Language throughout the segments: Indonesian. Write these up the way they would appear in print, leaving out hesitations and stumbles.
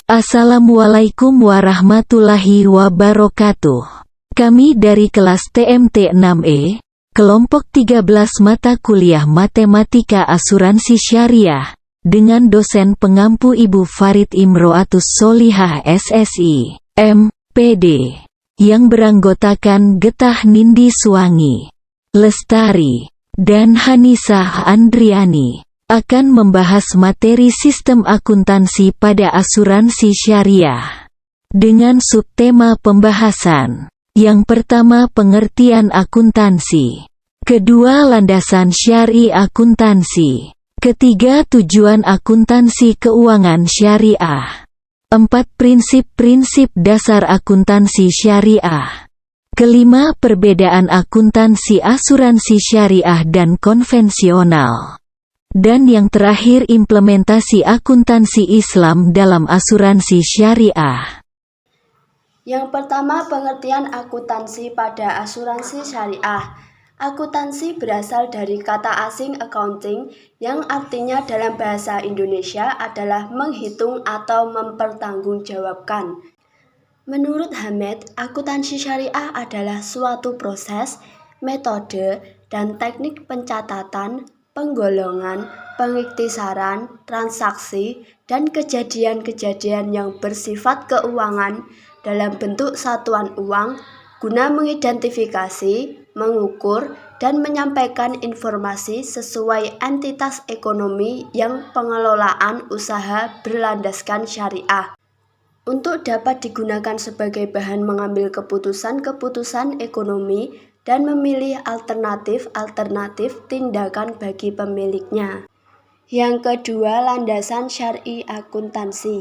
Assalamualaikum warahmatullahi wabarakatuh. Kami dari kelas TMT 6E, kelompok 13 mata kuliah Matematika Asuransi Syariah, dengan dosen pengampu Ibu Farid Imro'atus Solihah SSI, M.Pd, yang beranggotakan Getah Nindi Suwangi, Lestari, dan Hanisah Andriani, akan membahas materi sistem akuntansi pada asuransi syariah. Dengan subtema pembahasan. Yang pertama, pengertian akuntansi. Kedua, landasan syari akuntansi. Ketiga, tujuan akuntansi keuangan syariah. 4, prinsip-prinsip dasar akuntansi syariah. Kelima, perbedaan akuntansi asuransi syariah dan konvensional. Dan yang terakhir, implementasi akuntansi Islam dalam asuransi syariah. Yang pertama, pengertian akuntansi pada asuransi syariah. Akuntansi berasal dari kata asing accounting yang artinya dalam bahasa Indonesia adalah menghitung atau mempertanggungjawabkan. Menurut Hamed, akuntansi syariah adalah suatu proses, metode, dan teknik pencatatan, penggolongan, pengiktisaran, transaksi, dan kejadian-kejadian yang bersifat keuangan dalam bentuk satuan uang guna mengidentifikasi, mengukur, dan menyampaikan informasi sesuai entitas ekonomi yang pengelolaan usaha berlandaskan syariah untuk dapat digunakan sebagai bahan mengambil keputusan-keputusan ekonomi dan memilih alternatif-alternatif tindakan bagi pemiliknya. Yang kedua, landasan syar'i akuntansi.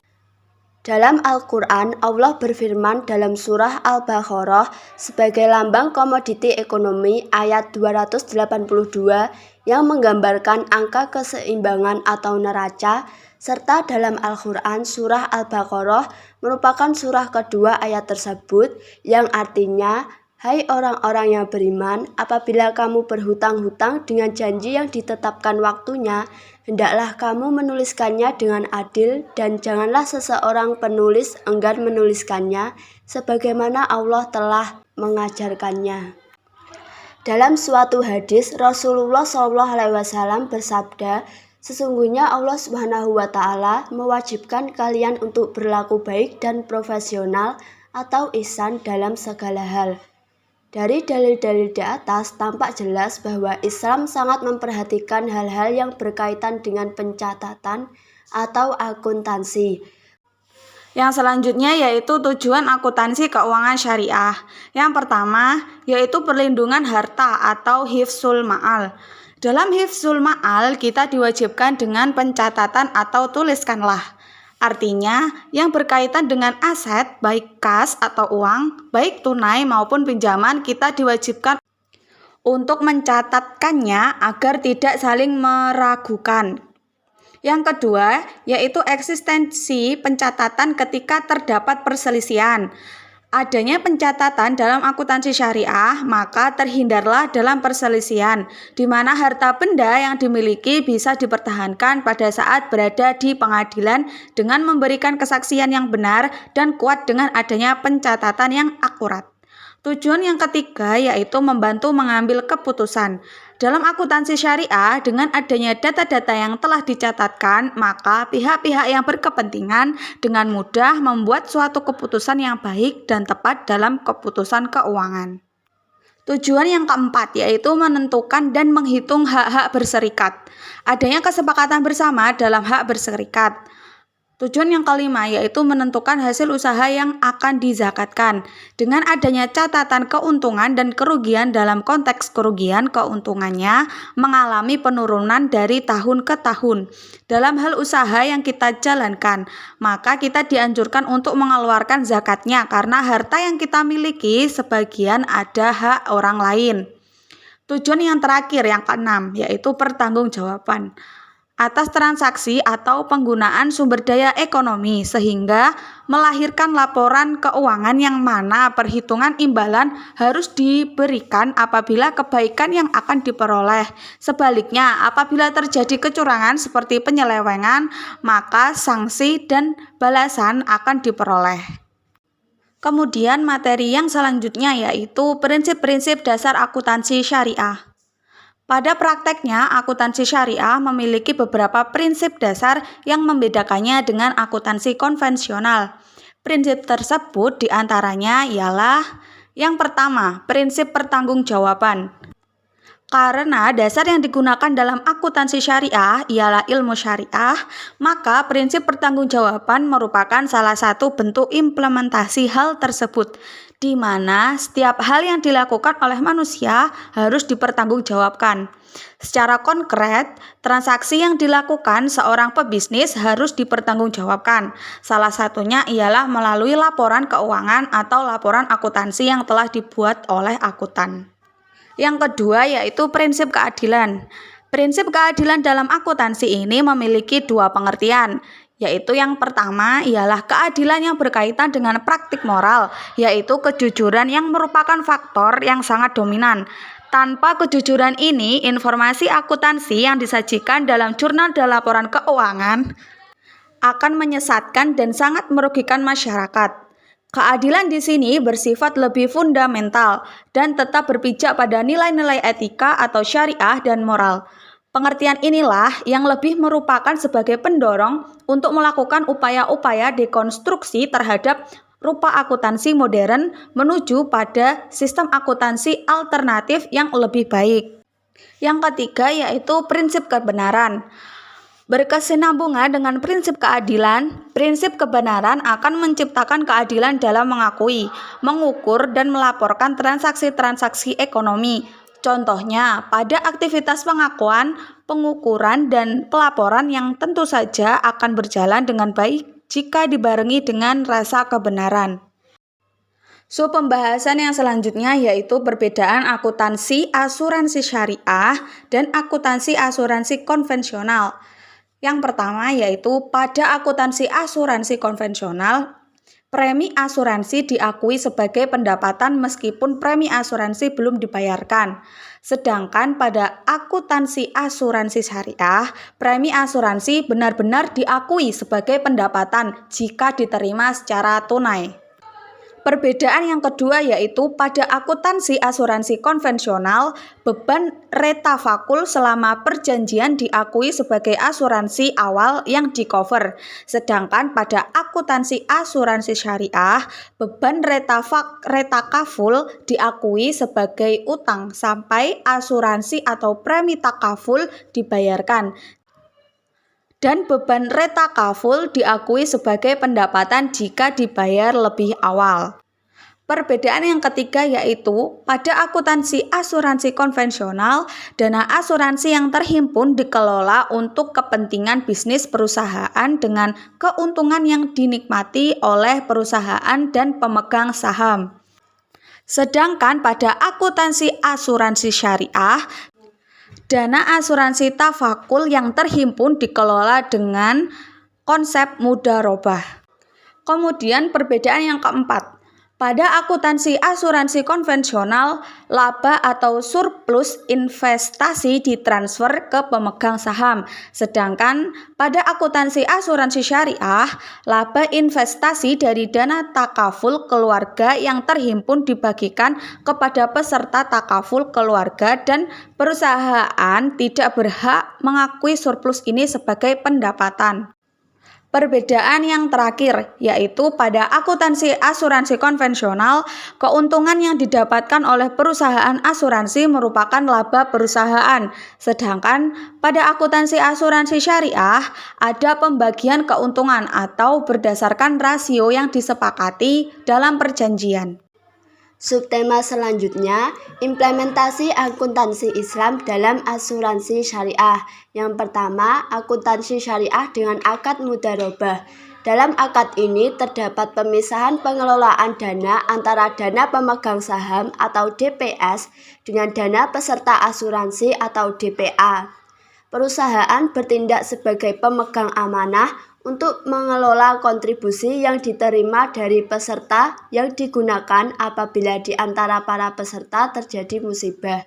Dalam Al-Quran, Allah berfirman dalam surah Al-Baqarah sebagai lambang komoditi ekonomi ayat 282 yang menggambarkan angka keseimbangan atau neraca, serta dalam Al-Quran surah Al-Baqarah merupakan surah kedua ayat tersebut yang artinya, hai orang-orang yang beriman, apabila kamu berhutang-hutang dengan janji yang ditetapkan waktunya, hendaklah kamu menuliskannya dengan adil dan janganlah seseorang penulis enggan menuliskannya sebagaimana Allah telah mengajarkannya. Dalam suatu hadis, Rasulullah SAW bersabda, sesungguhnya Allah SWT mewajibkan kalian untuk berlaku baik dan profesional atau ihsan dalam segala hal. Dari dalil-dalil di atas tampak jelas bahwa Islam sangat memperhatikan hal-hal yang berkaitan dengan pencatatan atau akuntansi. Yang selanjutnya yaitu tujuan akuntansi keuangan syariah. Yang pertama yaitu perlindungan harta atau hifzul ma'al. Dalam hifzul ma'al kita diwajibkan dengan pencatatan atau tuliskanlah. Artinya, yang berkaitan dengan aset, baik kas atau uang, baik tunai maupun pinjaman, kita diwajibkan untuk mencatatkannya agar tidak saling meragukan. Yang kedua, yaitu eksistensi pencatatan ketika terdapat perselisihan. Adanya pencatatan dalam akuntansi syariah, maka terhindarlah dalam perselisihan, di mana harta benda yang dimiliki bisa dipertahankan pada saat berada di pengadilan dengan memberikan kesaksian yang benar dan kuat dengan adanya pencatatan yang akurat. Tujuan yang ketiga yaitu membantu mengambil keputusan. Dalam akuntansi syariah, dengan adanya data-data yang telah dicatatkan, maka pihak-pihak yang berkepentingan dengan mudah membuat suatu keputusan yang baik dan tepat dalam keputusan keuangan. Tujuan yang keempat yaitu menentukan dan menghitung hak-hak berserikat. Adanya kesepakatan bersama dalam hak berserikat. Tujuan yang kelima yaitu menentukan hasil usaha yang akan dizakatkan. Dengan adanya catatan keuntungan dan kerugian dalam konteks kerugian keuntungannya mengalami penurunan dari tahun ke tahun. Dalam hal usaha yang kita jalankan, maka kita dianjurkan untuk mengeluarkan zakatnya karena harta yang kita miliki sebagian ada hak orang lain. Tujuan yang terakhir yang keenam yaitu pertanggungjawaban. atas transaksi atau penggunaan sumber daya ekonomi sehingga melahirkan laporan keuangan yang mana perhitungan imbalan harus diberikan apabila kebaikan yang akan diperoleh. Sebaliknya, apabila terjadi kecurangan seperti penyelewengan, maka sanksi dan balasan akan diperoleh. Kemudian materi yang selanjutnya yaitu prinsip-prinsip dasar akuntansi syariah. Pada prakteknya, akuntansi syariah memiliki beberapa prinsip dasar yang membedakannya dengan akuntansi konvensional. Prinsip tersebut diantaranya ialah yang pertama, prinsip pertanggungjawaban. Karena dasar yang digunakan dalam akuntansi syariah ialah ilmu syariah, maka prinsip pertanggungjawaban merupakan salah satu bentuk implementasi hal tersebut, di mana setiap hal yang dilakukan oleh manusia harus dipertanggungjawabkan. Secara konkret, transaksi yang dilakukan seorang pebisnis harus dipertanggungjawabkan. Salah satunya ialah melalui laporan keuangan atau laporan akuntansi yang telah dibuat oleh akuntan. Yang kedua yaitu prinsip keadilan. Prinsip keadilan dalam akuntansi ini memiliki dua pengertian, yaitu yang pertama ialah keadilan yang berkaitan dengan praktik moral, yaitu kejujuran yang merupakan faktor yang sangat dominan. Tanpa kejujuran ini, informasi akuntansi yang disajikan dalam jurnal dan laporan keuangan akan menyesatkan dan sangat merugikan masyarakat. Keadilan di sini bersifat lebih fundamental dan tetap berpijak pada nilai-nilai etika atau syariah dan moral. Pengertian inilah yang lebih merupakan sebagai pendorong untuk melakukan upaya-upaya dekonstruksi terhadap rupa akuntansi modern menuju pada sistem akuntansi alternatif yang lebih baik. Yang ketiga yaitu prinsip kebenaran. Berkesinambungan dengan prinsip keadilan, prinsip kebenaran akan menciptakan keadilan dalam mengakui, mengukur, dan melaporkan transaksi-transaksi ekonomi. Contohnya, pada aktivitas pengakuan, pengukuran, dan pelaporan yang tentu saja akan berjalan dengan baik jika dibarengi dengan rasa kebenaran. Pembahasan yang selanjutnya yaitu perbedaan akuntansi asuransi syariah dan akuntansi asuransi konvensional. Yang pertama yaitu pada akuntansi asuransi konvensional, premi asuransi diakui sebagai pendapatan meskipun premi asuransi belum dibayarkan. Sedangkan pada akuntansi asuransi syariah, premi asuransi benar-benar diakui sebagai pendapatan jika diterima secara tunai. Perbedaan yang kedua yaitu pada akuntansi asuransi konvensional, beban retafakul selama perjanjian diakui sebagai asuransi awal yang di-cover. Sedangkan pada akuntansi asuransi syariah, beban retakaful diakui sebagai utang sampai asuransi atau premi takaful dibayarkan. Dan beban retakaful diakui sebagai pendapatan jika dibayar lebih awal. Perbedaan yang ketiga yaitu pada akuntansi asuransi konvensional, dana asuransi yang terhimpun dikelola untuk kepentingan bisnis perusahaan dengan keuntungan yang dinikmati oleh perusahaan dan pemegang saham. Sedangkan pada akuntansi asuransi syariah, dana asuransi tafakul yang terhimpun dikelola dengan konsep mudharabah. Kemudian perbedaan yang keempat, pada akuntansi asuransi konvensional, laba atau surplus investasi ditransfer ke pemegang saham. Sedangkan pada akuntansi asuransi syariah, laba investasi dari dana takaful keluarga yang terhimpun dibagikan kepada peserta takaful keluarga dan perusahaan tidak berhak mengakui surplus ini sebagai pendapatan. Perbedaan yang terakhir yaitu pada akuntansi asuransi konvensional, keuntungan yang didapatkan oleh perusahaan asuransi merupakan laba perusahaan. Sedangkan pada akuntansi asuransi syariah ada pembagian keuntungan atau berdasarkan rasio yang disepakati dalam perjanjian. Subtema selanjutnya, implementasi akuntansi Islam dalam asuransi syariah. Yang pertama, akuntansi syariah dengan akad mudharabah. Dalam akad ini terdapat pemisahan pengelolaan dana antara dana pemegang saham atau DPS dengan dana peserta asuransi atau DPA. Perusahaan bertindak sebagai pemegang amanah untuk mengelola kontribusi yang diterima dari peserta yang digunakan apabila di antara para peserta terjadi musibah.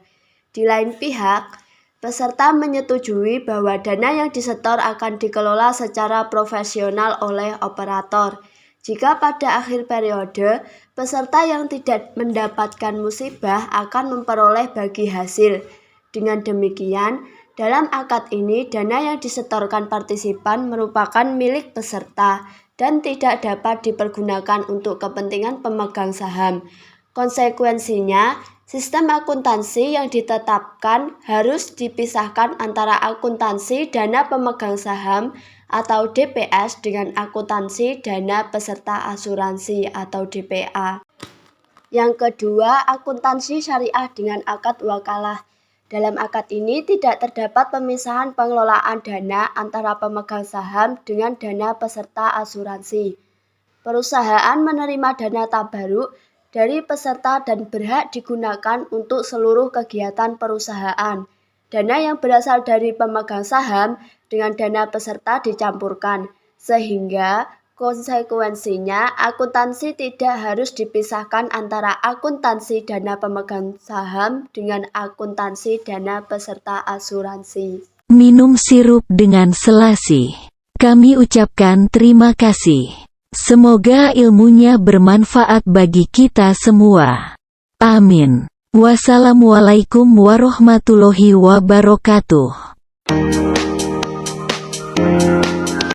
Di lain pihak, peserta menyetujui bahwa dana yang disetor akan dikelola secara profesional oleh operator. Jika pada akhir periode, peserta yang tidak mendapatkan musibah akan memperoleh bagi hasil. Dengan demikian, dalam akad ini dana yang disetorkan partisipan merupakan milik peserta dan tidak dapat dipergunakan untuk kepentingan pemegang saham. Konsekuensinya, sistem akuntansi yang ditetapkan harus dipisahkan antara akuntansi dana pemegang saham atau DPS dengan akuntansi dana peserta asuransi atau DPA. Yang kedua, akuntansi syariah dengan akad wakalah. Dalam akad ini tidak terdapat pemisahan pengelolaan dana antara pemegang saham dengan dana peserta asuransi. Perusahaan menerima dana tabaruk dari peserta dan berhak digunakan untuk seluruh kegiatan perusahaan. Dana yang berasal dari pemegang saham dengan dana peserta dicampurkan, sehingga konsekuensinya akuntansi tidak harus dipisahkan antara akuntansi dana pemegang saham dengan akuntansi dana peserta asuransi. Minum sirup dengan selasi. Kami ucapkan terima kasih. Semoga ilmunya bermanfaat bagi kita semua. Amin. Wassalamualaikum warahmatullahi wabarakatuh.